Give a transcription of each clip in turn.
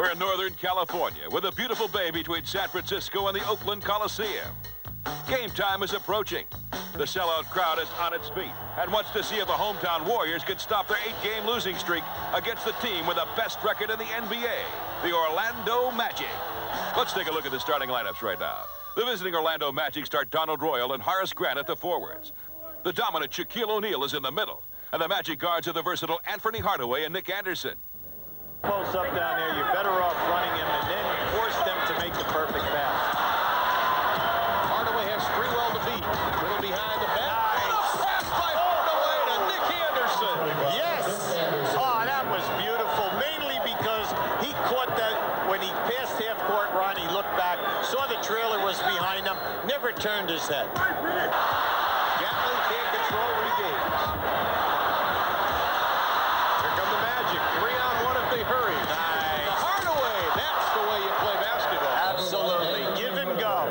We're in Northern California with a beautiful bay between San Francisco and the Oakland Coliseum. Game time is approaching. The sellout crowd is on its feet and wants to see if the hometown Warriors can stop their 8-game losing streak against the team with the best record in the NBA, the Orlando Magic. Let's take a look at the starting lineups right now. The visiting Orlando Magic start Donald Royal and Horace Grant at the forwards. The dominant Shaquille O'Neal is in the middle, and the Magic guards are the versatile Anthony Hardaway and Nick Anderson. Close up down there, you're better off running him and then force them to make the perfect pass. Hardaway has Sprewell to beat. Little behind the back. Nice. Pass by Hardaway to Nick Anderson. Yes. Oh, that was beautiful, mainly because he caught that when he passed half-court run. He looked back, saw the trailer was behind him, never turned his head. Gatlin can't control Regains. Here come the Magic. 3-on-1 if they hurry. Nice. Hardaway. That's the way you play basketball. Absolutely. Give and go.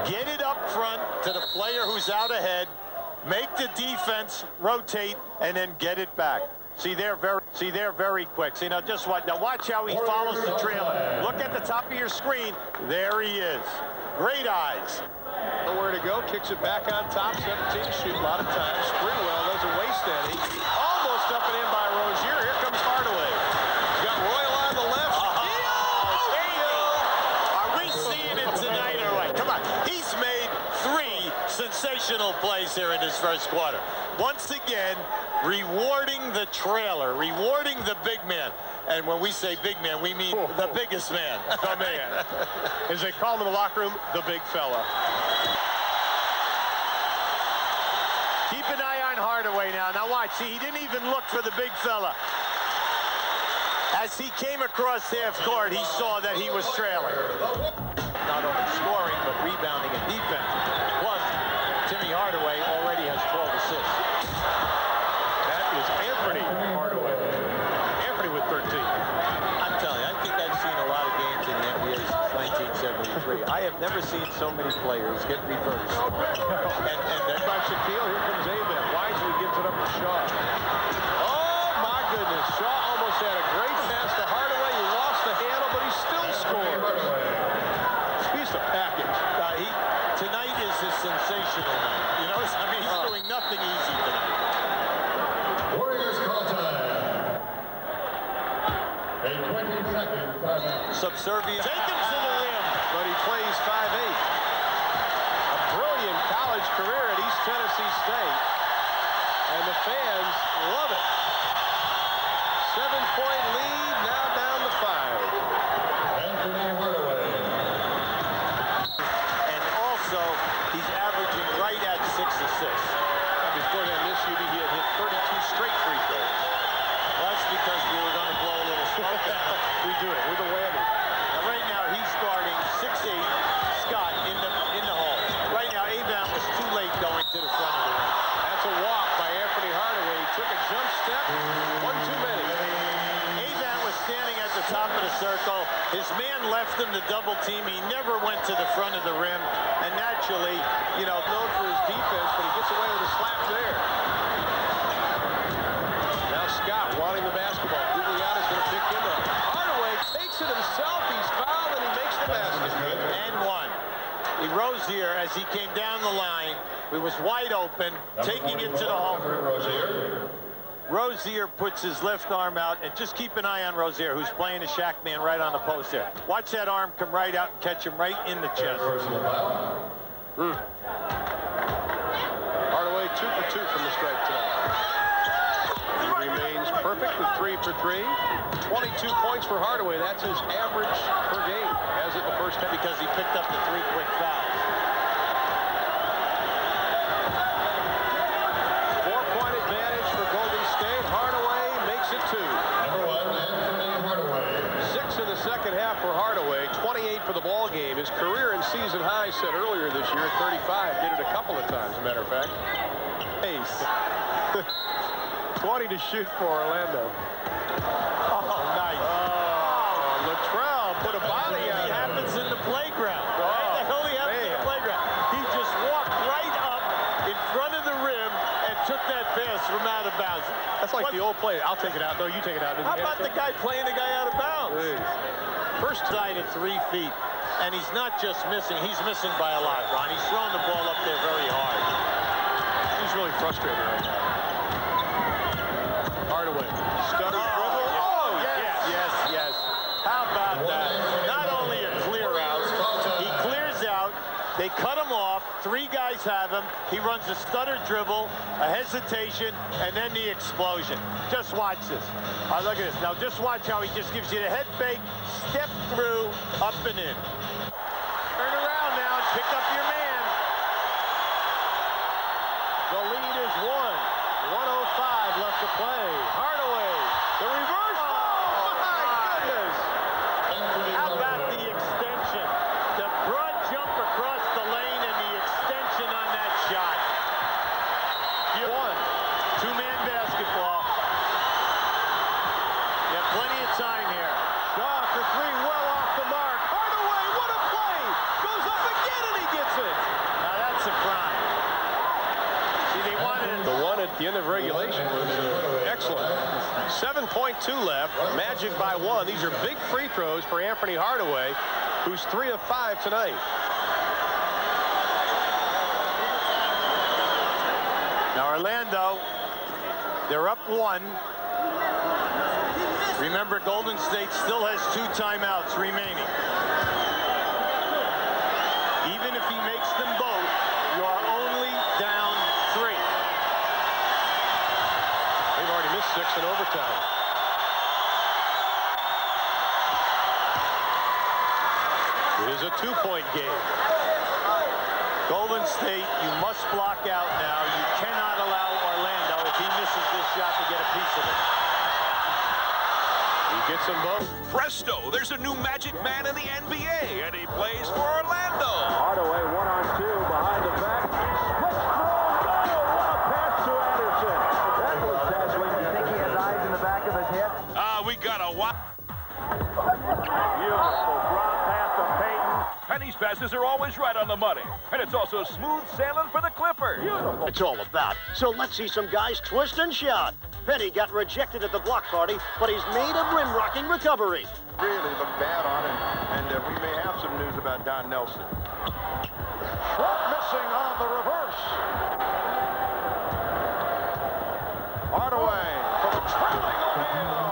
Get it up front to the player who's out ahead. Make the defense rotate and then get it back. See, they're very quick. See, now just what? Now watch how he follows the trailer. Look at the top of your screen. There he is. Great eyes. Nowhere to go. Kicks it back on top. 17 to shoot a lot of times. Sprewell doesn't waste any. Almost up and in by Rozier. Here comes Hardaway. He's got Royal on the left. Are we seeing it tonight or what? Come on. He's made 3 sensational plays here in his first quarter. Once again, rewarding the trailer, rewarding the big man. And when we say big man, we mean the biggest man. The man. As they call him in the locker room, the big fella. Keep an eye on Hardaway now. Now watch. See, he didn't even look for the big fella. As he came across half court, he saw that he was trailing. Not only scoring, but rebounding and defense. Plus, Timmy Hardaway already has 12 assists. That is Anthony Hardaway. Anthony with 13. I'm telling you, I think I've seen a lot of games in the NBA since 1973. I have never seen so many players get reversed. and then by Shaquille, here comes Aben. Wisely gives it up to Shaw. Oh, my goodness. Shaw almost had a great pass to Hardaway. He lost the handle, but he still scored. He's a package. Tonight is a sensational night. You know, I mean, he's doing nothing easy tonight. Warriors call time. A 20-second timeout. Subservient. Take him to the rim. But he plays 5'8". A brilliant college career at East Tennessee State. And the fans love it. 7-point lead, now down to 5. Anthony Hardaway. And also, he's averaging right at 6 assists. Before that miss, he had hit 32 straight free throws. Well, that's because we were going to blow a little smoke out. We do it with a whammy. Now, right now, he's starting 6'8", Scott, in the hole. Right now, Aben was too late going to the front of the rim. That's a walk by Anthony Hardaway. He took a jump step, one too many. Aben was standing at the top of the circle. His man left him to double team. He never went to the front of the rim. And naturally, you know, Known for his defense, but he gets away with a slap there. Now Scott wanting the basketball. Giuliani's going to pick him up. Hardaway takes it himself. He's fouled, and he makes the basket. and one. He rose here as he came down the line. He was wide open, taking it to the home. Rozier puts his left arm out, and just keep an eye on Rozier, who's playing a Shaq man right on the post there. Watch that arm come right out and catch him right in the chest. Hardaway 2 for 2 from the stripe tonight. He remains perfect with 3 for 3. 22 points for Hardaway. That's his average per game. Has it the first time Because he picked up the 3 quick fouls. 4-point advantage for Golden State. Hardaway makes it 2. Number 1, Anthony Hardaway. 6 in the second half for Hardaway. 28 for the ball game. His career and season high set earlier this year at 35. Did it a couple of times, as a matter of fact. Ace. 20 to shoot for Orlando. Oh, nice. Oh, Latrell put a body on It him. happens in the playground. Oh, Right? That only happens in man. the playground. He just walked right up in front of the rim and took that pass from out of bounds. That's like the old play. I'll take it out. No, you take it out. How about the guy playing the guy out of bounds? Jeez. side at 3 feet. And he's not just missing, he's missing by a lot, Ron. He's throwing the ball up there very hard. He's really frustrated right now. Hardaway. Stutter dribble. Oh, yes. How about that? Not only a clear out, he clears out. They cut him off. 3 guys have him. He runs a stutter dribble, a hesitation, and then the explosion. Just watch this. Look at this. Now just watch how he just gives you the head fake, step through, up and in. Turn around now and pick up your man. The lead is 1:105 left to play. Hardaway. The reverse. Oh, my goodness. How about the extension? The broad jump across the lane and the extension on that shot. You won. 2-man basketball. You have plenty of time here. Shaw for 3, well off the mark. Hardaway, what a play! Goes up again and he gets it. Now that's a crime. See, they wanted The one at the end of regulation was excellent. 7.2 left. Magic by 1. These are big free throws for Anthony Hardaway, who's 3 of 5 tonight. Now Orlando, they're up 1. Remember, Golden State still has 2 timeouts remaining. Even if he makes them both, you are only down 3. They've already missed 6 in overtime. It is a 2-point game. Golden State, you must block out now. You cannot allow Orlando, if he misses this shot, to get a piece of it. He gets them both. Presto, there's a new Magic Man in the NBA, and he plays for Orlando. Hardaway 1-on-2 behind the back. Switch throw. Oh, what a pass to Anderson. That was dazzling. You think he has eyes in the back of his head? We got a what? Beautiful drop pass to Payton. Penny's passes are always right on the money, and it's also smooth sailing for the Clippers. Beautiful. It's all about. So let's see some guys twist and shout. Penny got rejected at the block party, but he's made a rim-rocking recovery. Really look bad on him, and we may have some news about Don Nelson. Short missing on the reverse. Hardaway for the trailing O'Neal.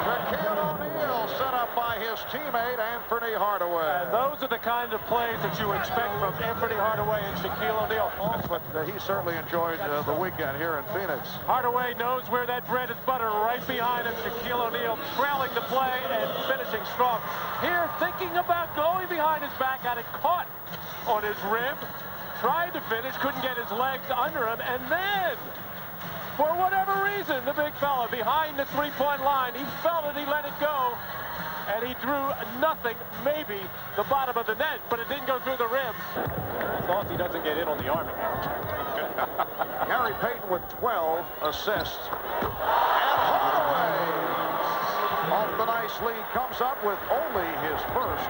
Shaquille O'Neal set up by his teammate Anthony Hardaway. And those are the kind of plays that you expect from Anthony Hardaway and Shaquille O'Neal. But he certainly enjoyed the weekend here in Phoenix. Hardaway knows where that bread is buttered, right behind him. Shaquille O'Neal trailing the play and finishing strong. Here, thinking about going behind his back, got it caught on his rib. Tried to finish, couldn't get his legs under him, and then, for whatever reason, the big fella behind the three-point line, he felt it, he let it go, and he drew nothing, maybe the bottom of the net, but it didn't go through the rim. As long as he doesn't get in on the arm again. Gary Payton with 12 assists. And Hardaway, off the nice lead, comes up with only his first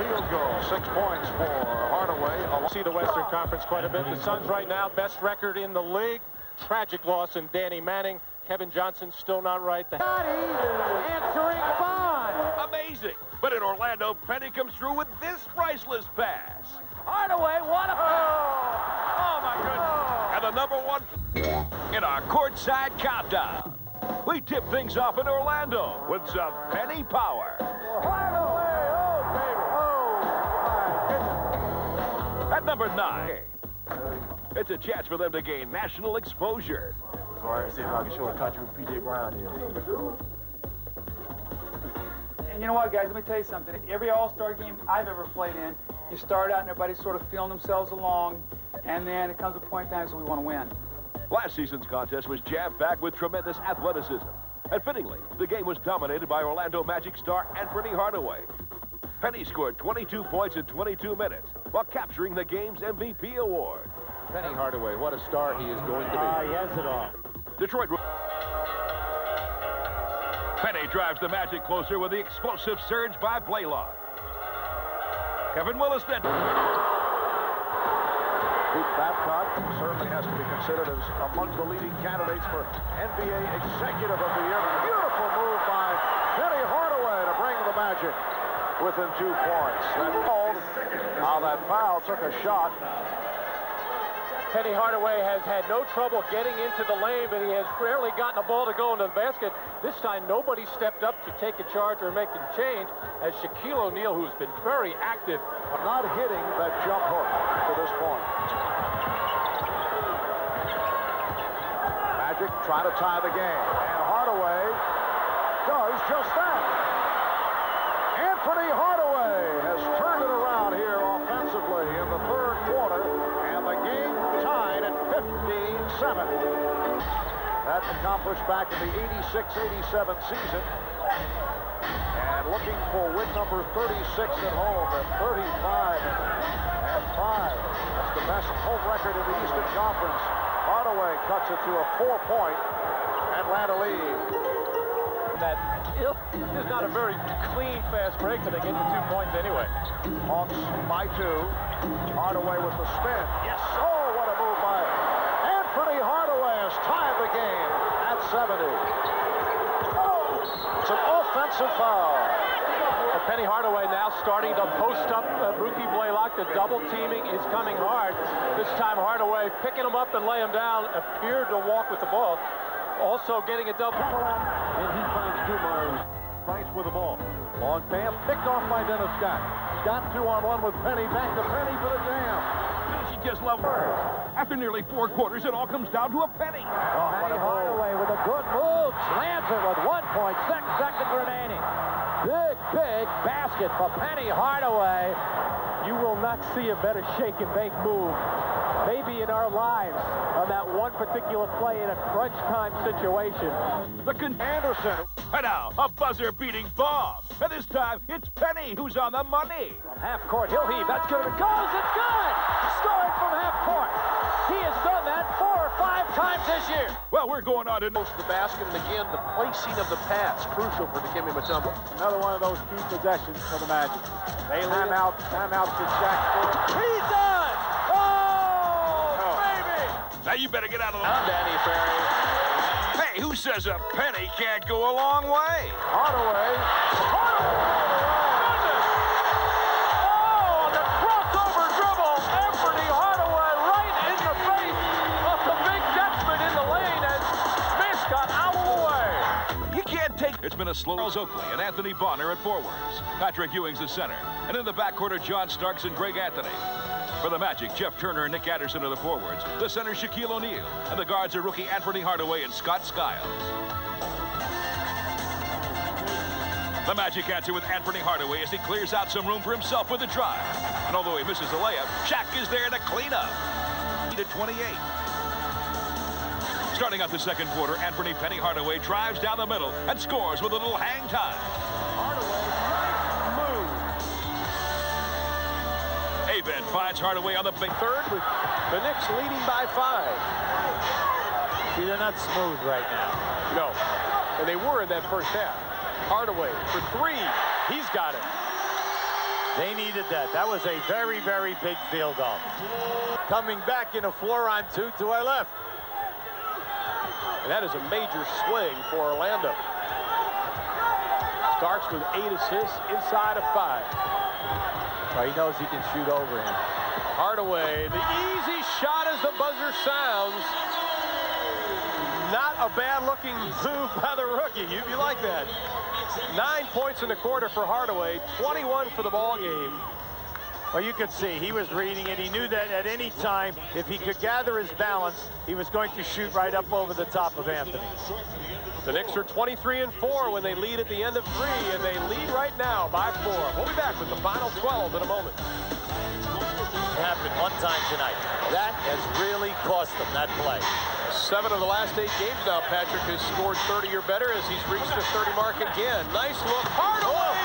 field goal. 6 points for Hardaway. See the Western Conference quite a bit. The Suns right now, best record in the league. Tragic loss in Danny Manning. Kevin Johnson still not right. Answering fine. Amazing. But in Orlando, Penny comes through with this priceless pass. Hardaway, what a pass. Oh, my goodness. And the #1 in our courtside countdown. We tip things off in Orlando with some Penny power. Hardaway, oh, baby. Oh, my goodness. At #9, it's a chance for them to gain national exposure. All right, see if I can show the country who P.J. Brown is. And you know what, guys, let me tell you something. Every All-Star game I've ever played in, you start out and everybody's sort of feeling themselves along, and then it comes a point in time so we want to win. Last season's contest was jam-packed with tremendous athleticism. And fittingly, the game was dominated by Orlando Magic star Anthony Hardaway. Penny scored 22 points in 22 minutes while capturing the game's MVP award. Penny Hardaway, what a star he is going to be. He has it all. Detroit. Penny drives the Magic closer with the explosive surge by Blaylock. Kevin Willis then. Pete Babcock certainly has to be considered as among the leading candidates for NBA Executive of the Year. Beautiful move by Penny Hardaway to bring the Magic within 2 points. That called how that foul took a shot. Penny Hardaway has had no trouble getting into the lane, but he has rarely gotten a ball to go into the basket. This time, nobody stepped up to take a charge or make a change, as Shaquille O'Neal, who's been very active, not hitting that jump hook to this point. Magic try to tie the game, and Hardaway does just that. Anthony Hardaway has turned it around here offensively in the third quarter, and the game tied at 15-7. That accomplished back in the 86-87 season. And looking for win number 36 at home at 35-5. That's the best home record in the Eastern Conference. Hardaway cuts it to a 4-point Atlanta lead. that is not a very clean fast break, but they get the 2 points anyway. Hawks by 2. Hardaway with the spin. Yes. Oh, what a move by Anthony Hardaway has tied the game at 70. It's an offensive foul. Penny Hardaway now starting to post up Brookie Blaylock. The double teaming is coming hard. This time Hardaway picking him up and lay him down, appeared to walk with the ball. Also getting a double. And he finds Dumars. Price with the ball. Long pass picked off by Dennis Scott. Scott 2-on-1 with Penny. Back to Penny for the jam. She just loved her. After nearly 4 quarters, it all comes down to a penny. Penny Hardaway with a good move. Slams it with 1.6 seconds remaining. Big basket for Penny Hardaway. You will not see a better shake and bake move, maybe in our lives, on that one particular play in a crunch time situation. Anderson. And now, a buzzer-beating bomb. And this time, it's Penny who's on the money. From half court, he'll heave. That's good. It goes. It's good. Scoring from half court. He has done that 4 or 5 times this year. Well, we're going on to The basket, and again, the placing of the pass, crucial for Dikembe Mutombo. Another one of those key possessions for the Magic. Timeout to Shaq. He does. Oh, baby. Now you better get out of the Now, Danny Ferry. Hey, who says a penny can't go a long way? Hardaway. Goodness. Oh, the crossover dribble. Anthony Hardaway right in the face of the big Dutchman in the lane, and Smith got out of the way. You can't take... It's been a slow... Charles Oakley and Anthony Bonner at forwards. Patrick Ewing's the center. And in the backcourt are John Starks and Greg Anthony. For the Magic, Jeff Turner and Nick Anderson are the forwards. The center, Shaquille O'Neal. And the guards are rookie Anthony Hardaway and Scott Skiles. The Magic answer with Anthony Hardaway as he clears out some room for himself with a drive. And although he misses the layup, Shaq is there to clean up. To 28. Starting out the second quarter, Anthony Penny Hardaway drives down the middle and scores with a little hang time. Aben finds Hardaway on the big Third with the Knicks leading by 5. See, they're not smooth right now. No, and they were in that first half. Hardaway for 3. He's got it. They needed that. That was a very, very big field goal. Coming back in a 4-on-2 to our left. And that is a major swing for Orlando. Starks with 8 assists inside of 5. Well, he knows he can shoot over him. Hardaway, the easy shot as the buzzer sounds. Not a bad-looking move by the rookie. You'd be like that. 9 points in the quarter for Hardaway, 21 for the ball game. Well, you could see he was reading it. He knew that at any time, if he could gather his balance, he was going to shoot right up over the top of Anthony. The Knicks are 23-4 when they lead at the end of 3, and they lead right now by 4. We'll be back with the final 12 in a moment. It happened one time tonight. That has really cost them, that play. 7 of the last 8 games now, Patrick has scored 30 or better as he's reached the 30 mark again. Nice look. Hardaway!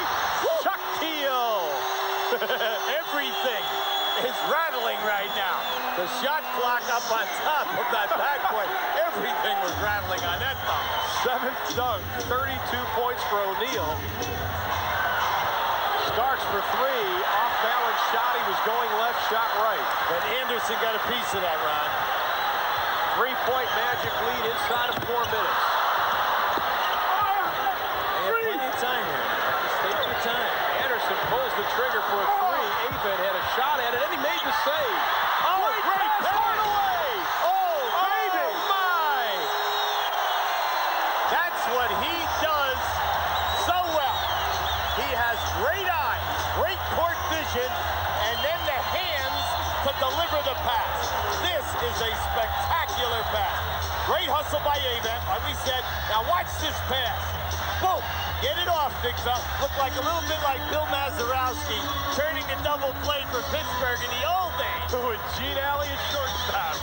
Shaquille! Everything is rattling right now. The shot clock up on top of that backcourt. Everything was rattling on that number. 7th dunk, 32 points for O'Neal. Starks for 3, off-balance shot. He was going left, shot right. But Anderson got a piece of that, Ron. 3-point Magic lead inside of 4 minutes. They have plenty of time here. Just take your time. Anderson motion, and then the hands to deliver the pass. This is a spectacular pass. Great hustle by Avent, like we said. Now watch this pass. Boom! Get it off, big fella. Looked like a little bit like Bill Mazeroski turning the double play for Pittsburgh in the old days. With Gene Alley at shortstop.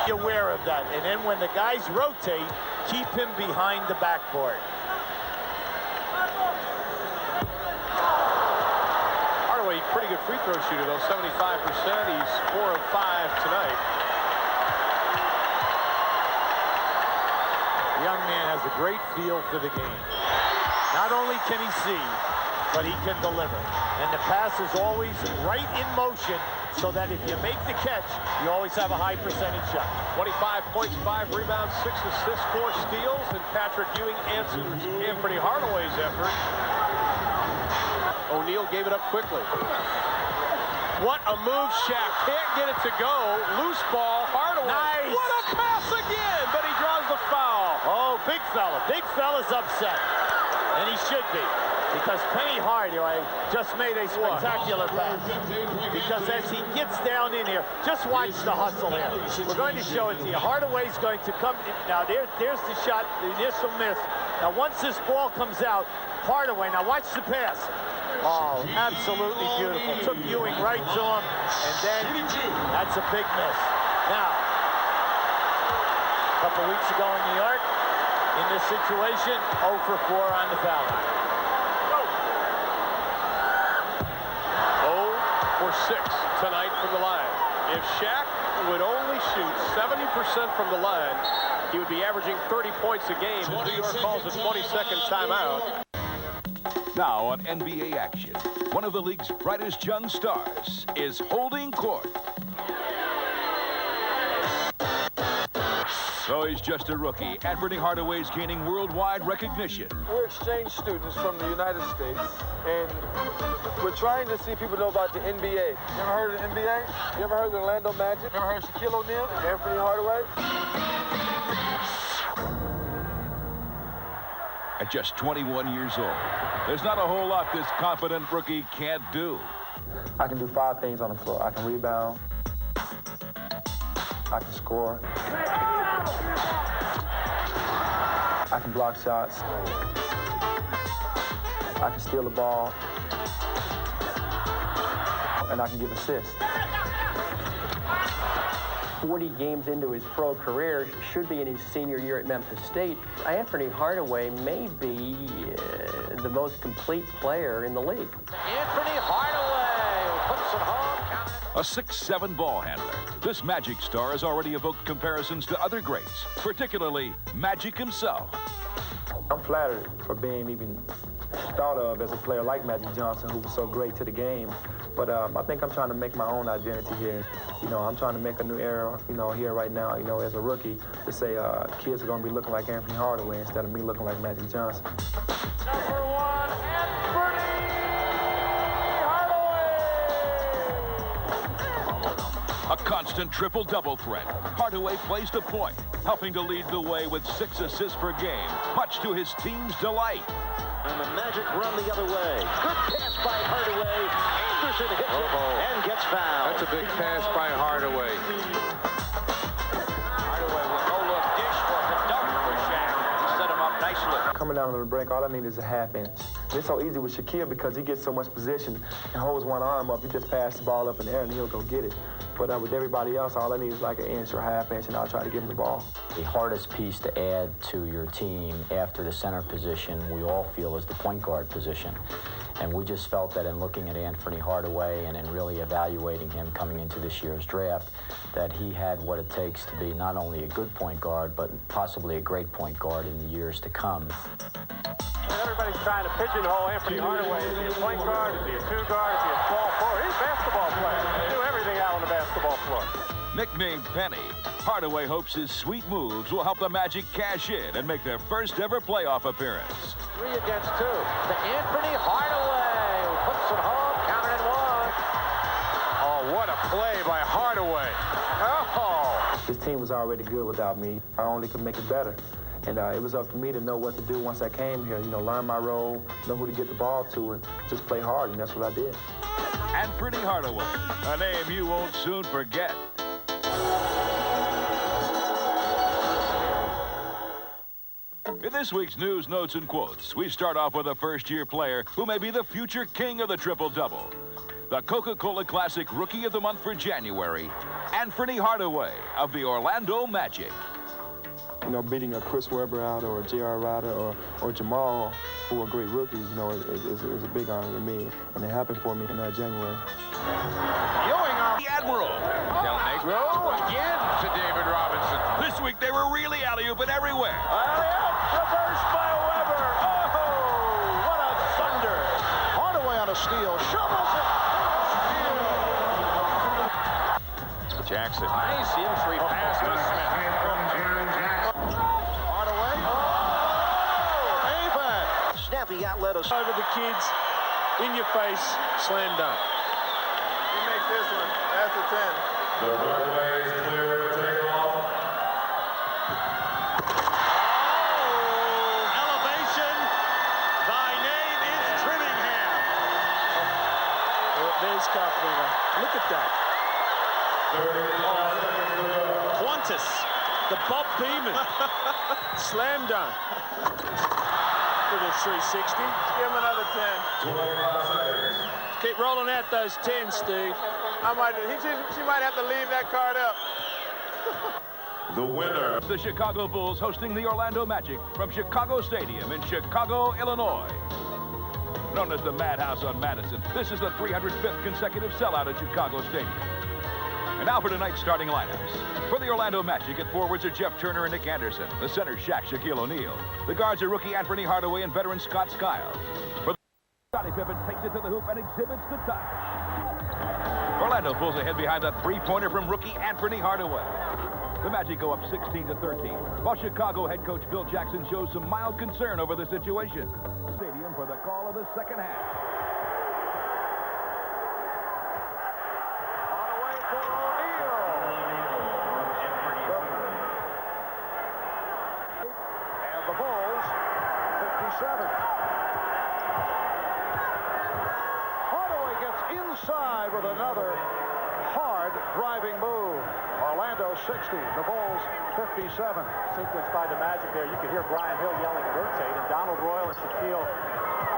Be aware of that. And then when the guys rotate, keep him behind the backboard. Hardaway, pretty good free throw shooter, though, 75%. He's 4 of 5 tonight. The young man has a great feel for the game. Not only can he see, but he can deliver. And the pass is always right in motion, so that if you make the catch, you always have a high percentage shot. 25 points, 5 rebounds, 6 assists, 4 steals, and Patrick Ewing answers Anthony Hardaway's effort. O'Neal gave it up quickly. What a move, Shaq. Can't get it to go. Loose ball, Hardaway. Nice. What a pass again, but he draws the foul. Oh, big fella. Big fella's upset. And he should be. Because Penny Hardaway just made a spectacular pass. Because as he gets down in here, just watch the hustle here. We're going to show it to you. Hardaway's going to come. Now, there's the shot, the initial miss. Now, once this ball comes out, Hardaway, now watch the pass. Oh, absolutely beautiful. Took Ewing right to him, and then that's a big miss. Now, a couple weeks ago in New York, in this situation, 0 for 4 on the foul line. 0 for 6 tonight from the line. If Shaq would only shoot 70% from the line, he would be averaging 30 points a game. New York calls a 20-second timeout. Now on NBA action, one of the league's brightest young stars is holding court. Though he's just a rookie, Anthony Hardaway's gaining worldwide recognition. We're exchange students from the United States, and we're trying to see people know about the NBA. You ever heard of the NBA? You ever heard of the Orlando Magic? You ever heard of Shaquille O'Neal? Anthony Hardaway? At just 21 years old, there's not a whole lot this confident rookie can't do. I can do 5 things on the floor. I can rebound. I can score. I can block shots. I can steal the ball. And I can give assists. 40 games into his pro career, should be in his senior year at Memphis State. Anthony Hardaway may be the most complete player in the league. Anthony Hardaway puts it home. A 6'7" ball handler, this Magic star has already evoked comparisons to other greats, particularly Magic himself. I'm flattered for being even thought of as a player like Magic Johnson, who was so great to the game. But I think I'm trying to make my own identity here. You know, I'm trying to make a new era, you know, here right now, you know, as a rookie, to say kids are going to be looking like Anthony Hardaway instead of me looking like Magic Johnson. Number 1, Anthony Hardaway! A constant triple-double threat. Hardaway plays the point, helping to lead the way with 6 assists per game, much to his team's delight. And the Magic run the other way. Good pass by Hardaway. Anderson hits it and gets fouled. That's a big pass by Hardaway. Hardaway with no-look dish for Hidalgo for Shaq. He set him up nicely. Coming down on the break, all I need is a half inch. It's so easy with Shaquille because he gets so much position and holds one arm up. He just pass the ball up in the air and he'll go get it. But with everybody else, all I need is like an inch or a half inch, and I'll try to give him the ball. The hardest piece to add to your team after the center position, we all feel, is the point guard position. And we just felt that in looking at Anthony Hardaway and in really evaluating him coming into this year's draft, that he had what it takes to be not only a good point guard, but possibly a great point guard in the years to come. Everybody's trying to pigeonhole Anthony Hardaway. Is he a point guard? Is he a 2 guard? Is he a small forward? He's a basketball player. He do everything out on the basketball floor. Nicknamed Penny, Hardaway hopes his sweet moves will help the Magic cash in and make their first ever playoff appearance. 3 against 2 to Anthony Hardaway, who puts it home, counted at 1. Oh, what a play by Hardaway. Oh! This team was already good without me. I only could make it better. And it was up to me to know what to do once I came here, you know, learn my role, know who to get the ball to, and just play hard, and that's what I did. Anthony Hardaway, a name you won't soon forget. In this week's news, notes, and quotes, we start off with a first-year player who may be the future king of the triple-double. The Coca-Cola Classic Rookie of the Month for January, Anthony Hardaway of the Orlando Magic. You know, beating a Chris Webber out or a J.R. Ryder or Jamal, who are great rookies, you know, is a big honor to me. And it happened for me in January. Ewing on the Admiral. Del Negro again to David Robinson. This week they were really alley-ooping everywhere. Reversed by Webber. Oh, what a thunder. Hardaway on a steal. Shovels it. Jackson, nice entry pass to Smith. Hardaway. Oh, Avon. Snappy outlet of Over the kids, in your face, slam dunk. He makes this one. That's a 10. The runway is clear to take off. Elevation. Thy name is Trimmingham. There's Carpenter. Look at that. Qantas. The Bob Beeman. Slam dunk. Little 360. Give him another 10. 25 seconds. Keep rolling out those 10s, Steve. She might have to leave that card up. The winner. The Chicago Bulls hosting the Orlando Magic from Chicago Stadium in Chicago, Illinois. Known as the Madhouse on Madison, this is the 305th consecutive sellout at Chicago Stadium. And now for tonight's starting lineups. For the Orlando Magic, at forwards are Jeff Turner and Nick Anderson. The center, Shaq Shaquille O'Neal. The guards are rookie Anthony Hardaway and veteran Scott Skiles. For the Scottie Pippen takes it to the hoop and exhibits the touch. Orlando pulls ahead behind the three-pointer from rookie Anthony Hardaway. The Magic go up 16-13, while Chicago head coach Phil Jackson shows some mild concern over the situation. Stadium for the call of the second half. Hardaway for O'Neal. And the Bulls, 57. Hardaway gets inside with another hard driving move. Orlando 60, the Bulls 57. Sequence by the Magic there. You could hear Brian Hill yelling rotate, and Donald Royal and Shaquille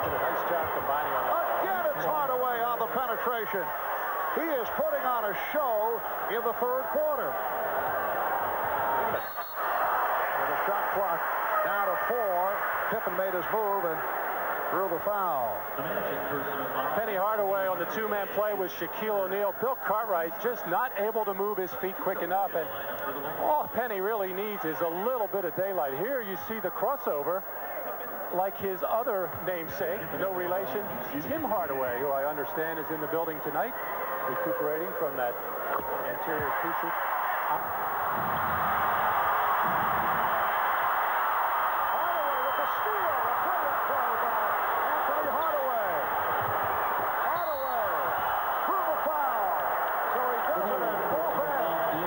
did a nice job combining on that. Again, it's Hardaway on the penetration. He is putting on a show in the third quarter. With the shot clock down to 4, Pippen made his move and drew the foul. Penny Hardaway on the two-man play with Shaquille O'Neal. Bill Cartwright just not able to move his feet quick enough, and all Penny really needs is a little bit of daylight. Here you see the crossover, like his other namesake, no relation, Tim Hardaway, who I understand is in the building tonight, recuperating from that anterior cruciate. Hardaway with the steal. A brilliant play by Anthony Hardaway. Hardaway through the foul. So he does it at both ends.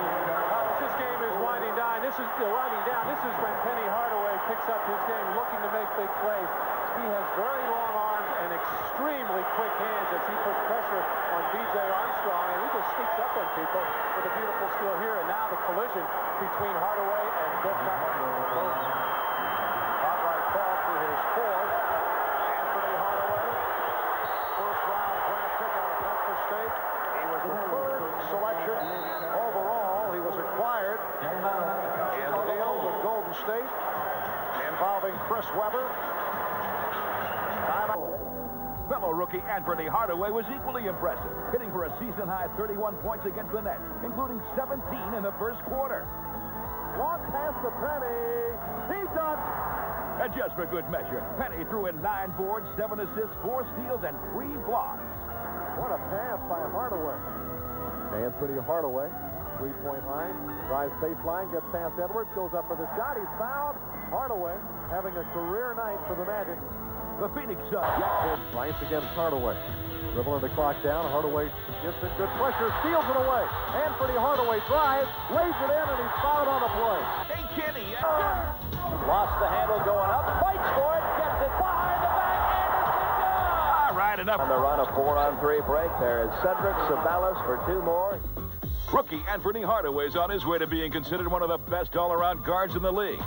As this game is winding down, this is when Penny Hardaway picks up his game, looking to make big plays. He has very long arms and extremely quick hands as he puts pressure on B.J. Armstrong, and he just sneaks up on people with a beautiful steal here. And now the collision between Hardaway and Bill Cartwright. Cartwright fell to his fourth. Anthony Hardaway, first-round draft pick out of Memphis State. He was the third selection overall. He was acquired in the deal with Golden State involving Chris Webber. Fellow rookie Anthony Hardaway was equally impressive, hitting for a season-high 31 points against the Nets, including 17 in the first quarter. Long pass to Penny. He done. And just for good measure, Penny threw in 9 boards, 7 assists, 4 steals, and 3 blocks. What a pass by Hardaway. Anthony Hardaway, three-point line, drives baseline, gets past Edwards, goes up for the shot. He's fouled. Hardaway having a career night for the Magic. The Phoenix Suns. Rice against Hardaway. Dribbling the clock down. Hardaway gets in good pressure, steals it away. Anthony Hardaway drives, lays it in, and he's fouled on the play. Hey, Kenny. Lost the handle going up. Fights for it. Gets it behind the back. Anderson goes! All right, enough. On the run, a 4-on-3 break. There is Cedric Sabalas for 2 more. Rookie Anthony Hardaway is on his way to being considered one of the best all-around guards in the league.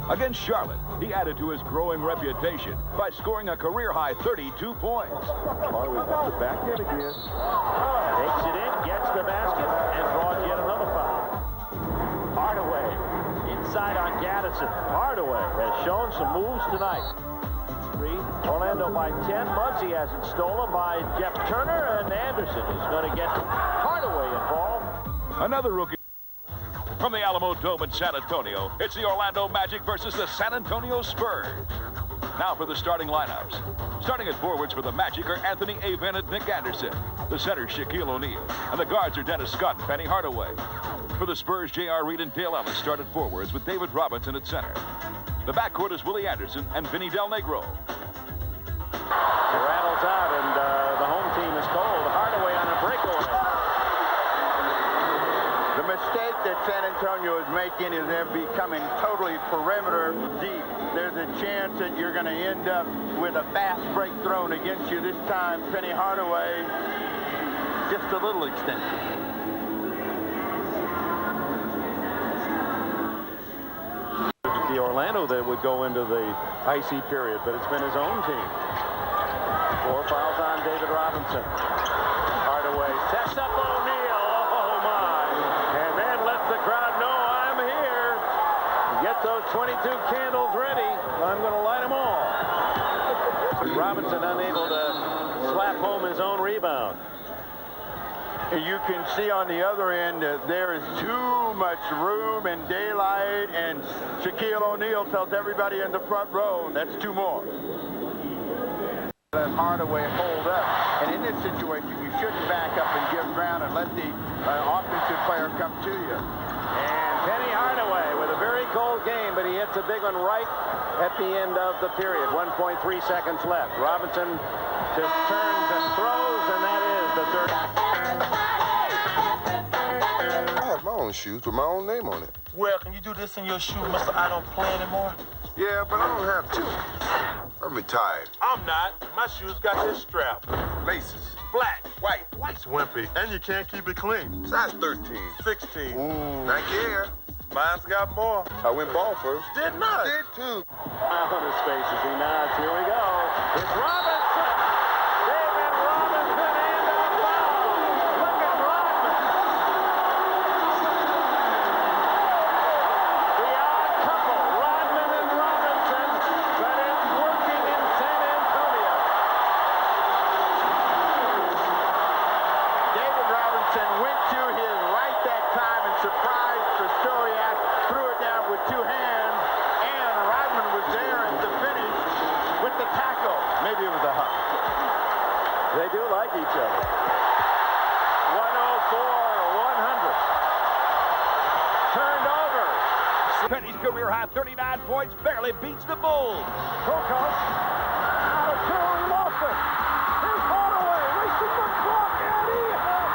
Against Charlotte, he added to his growing reputation by scoring a career-high 32 points. Hardaway wants it back in again. Takes it in, gets the basket, and draws yet another foul. Hardaway inside on Gaddison. Hardaway has shown some moves tonight. Orlando by 10. Muggsy has it stolen by Jeff Turner, and Anderson is going to get Hardaway involved. Another rookie. From the Alamo Dome in San Antonio, it's the Orlando Magic versus the San Antonio Spurs. Now for the starting lineups. Starting at forwards for the Magic are Anthony Avin and Nick Anderson. The center, Shaquille O'Neal. And the guards are Dennis Scott and Penny Hardaway. For the Spurs, J.R. Reed and Dale Ellis started forwards with David Robinson at center. The backcourt is Willie Anderson and Vinny Del Negro. It rattles out, and the home team is cold. Hardaway on a breakaway. The mistake that San Antonio is making is they're becoming totally perimeter deep. There's a chance that you're going to end up with a fast break thrown against you. This time, Penny Hardaway, just a little extension. The Orlando that would go into the icy period, but it's been his own team. 4 fouls on David Robinson. Hardaway sets up O'Neal. Oh, my. And then lets the crowd know I'm here. Get those 22 candles ready. I'm going to light them all. Robinson unable to slap home his own rebound. You can see on the other end there is too much room and daylight, and Shaquille O'Neal tells everybody in the front row that's 2 more. Let Hardaway hold up, and in this situation you shouldn't back up and give ground and let the offensive player come to you. And Penny Hardaway with a very cold game, but he hits a big one right at the end of the period. 1.3 seconds left. Robinson just turns and throws, and that is the third. I have my own shoes with my own name on it. Well, can you do this in your shoe, Mr. I don't play anymore? Yeah, but I don't have to. I'm retired. I'm not. My shoes got this strap. Laces. Black. White. White's wimpy. And you can't keep it clean. Size 13. 16. Ooh. Nike Air. Mine's got more. I went ball first. Did not. Did too. Smile on his face as he nods. Here we go. It's Robinson. David Robinson and a foul. Look at Rodman. The odd couple, Rodman and Robinson, but it's working in San Antonio. David Robinson went to his right that time and surprised Krystkowiak, threw it down with 2 hands, and Rodman was there at the finish with the tackle. Maybe it was a hug. They do like each other. 104-100. Turned over. Penny's career-high 39 points barely beats the Bulls. Kokos. Out of 2, he lost it. Here's Hardaway racing the clock, and he has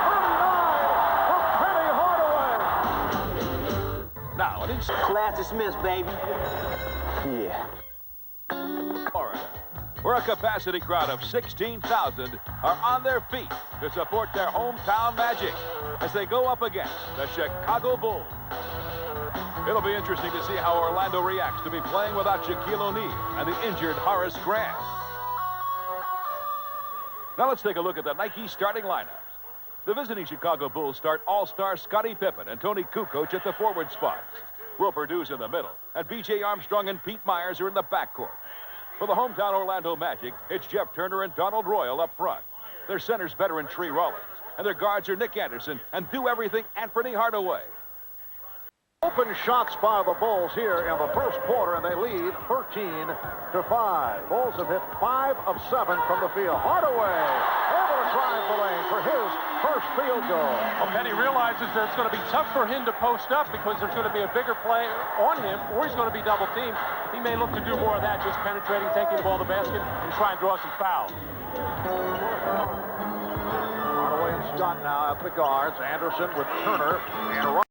39 for Penny Hardaway. Now, an Class dismissed, baby. Yeah. Florida, where a capacity crowd of 16,000 are on their feet to support their hometown Magic as they go up against the Chicago Bulls. It'll be interesting to see how Orlando reacts to be playing without Shaquille O'Neal and the injured Horace Grant. Now let's take a look at the Nike starting lineup. The visiting Chicago Bulls start all-star Scottie Pippen and Tony Kukoc at the forward spots. Will Purdue's in the middle, and B.J. Armstrong and Pete Myers are in the backcourt. For the hometown Orlando Magic, it's Jeff Turner and Donald Royal up front. Their center's veteran Tree Rollins, and their guards are Nick Anderson and do-everything Anthony Hardaway. Open shots by the Bulls here in the first quarter, and they lead 13-5. Bulls have hit 5 of 7 from the field. Hardaway able to drive the lane for his first field goal. Well, Penny realizes that it's going to be tough for him to post up because there's going to be a bigger play on him, or he's going to be double teamed. He may look to do more of that, just penetrating, taking the ball to the basket, and try and draw some fouls. Hardaway and Scott now at the guards. Anderson with Turner and